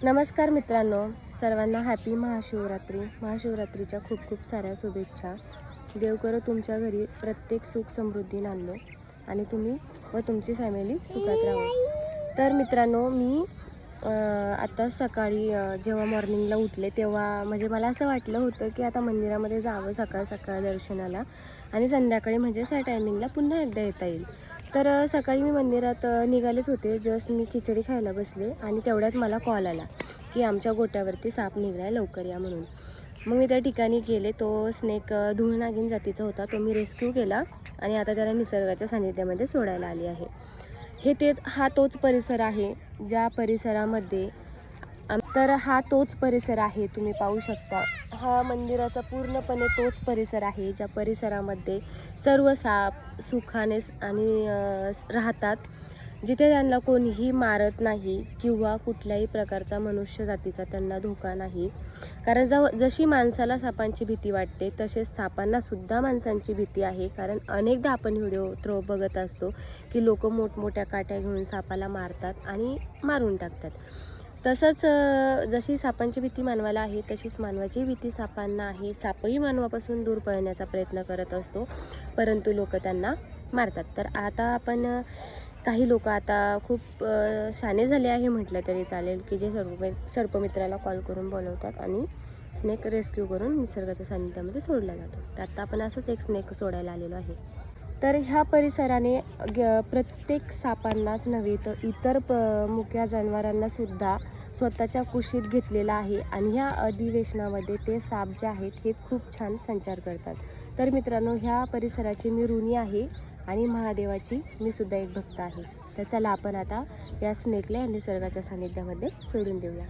नमस्कार मित्रांनो, सर्वांना हॅपी महाशिवरात्रीच्या खूप खूप साऱ्या शुभेच्छा. देव करो तुमच्या घरी प्रत्येक सुख समृद्धी नांदो आणि तुम्ही व तुमची फॅमिली सुखात राहो. तर मित्रांनो, मी आता सकाळी जेव्हा मॉर्निंगला उठले तेव्हा म्हणजे मला असं वाटलं होतं की आता मंदिरामध्ये जावं सकाळ सकाळ दर्शनाला आणि संध्याकाळी म्हणजेच या टायमिंगला पुन्हा एकदा येता येईल. तर सकाळी मी मंदिरात निघालेच होते. जस्ट मी खिचडी खायला बसले आणि तेवढ्यात मला कॉल आला की आमच्या गोट्यावरती साप निघाला, लवकर या म्हणून. मग मी त्या ठिकाणी गेले. तो स्नेक धुळनागिन जातीचा होता. तो मी रेस्क्यू केला आणि आता त्याला निसर्गाच्या सानिध्यामध्ये सोडायला आली आहे. हा तोच परिसर आहे ज्या परिसरामध्ये तर हा तोच परिसर आहे, तुम्ही पाहू शकता. हा मंदिराचा पूर्णपणे तोच परिसर आहे ज्या परिसरामध्ये सर्व साप सुखाने आणि राहतात, जिथे त्यांना कोणीही मारत नाही किंवा कुठल्याही प्रकारचा मनुष्य जातीचा त्यांना धोका नाही. कारण जशी माणसाला सापांची भीती वाटते तसेच सापांना सुद्धा माणसांची भीती आहे. कारण अनेकदा आपण व्हिडिओ बघत असतो की लोक मोठमोठ्या काट्या घेऊन सापाला मारतात आणि मारून टाकतात. तसंच जशी सापांची भीती मानवाला आहे तशीच मानवाची भीती सापांना आहे. सापही मानवापासून दूर पळण्याचा प्रयत्न करत असतो, परंतु लोक त्यांना मारतात. तर आता आपण काही लोक आता खूप शहाणे झाले आहे म्हटलं तरी चालेल की जे सर्पमित्राला कॉल करून बोलवतात आणि स्नेक रेस्क्यू करून निसर्गाच्या सानिध्यामध्ये सोडला जातो. तर आता आपण असंच एक स्नेक सोडायला आलेलो आहे. तर ह्या परिसराने प्रत्येक सापांनाच नव्हे तर इतर मुक्या जनावरांना सुद्धा स्वतःच्या कुशीत घेतलेला आहे आणि ह्या अधिवेशनामध्ये ते साप जे आहेत हे खूप छान संचार करतात. तर मित्रांनो, ह्या परिसराची मी ऋणी आहे आणि महादेवाची मी सुद्धा एक भक्त आहे. तर चला आपण आता या स्नेकला निसर्गाच्या सानिध्यामध्ये सोडून देऊया.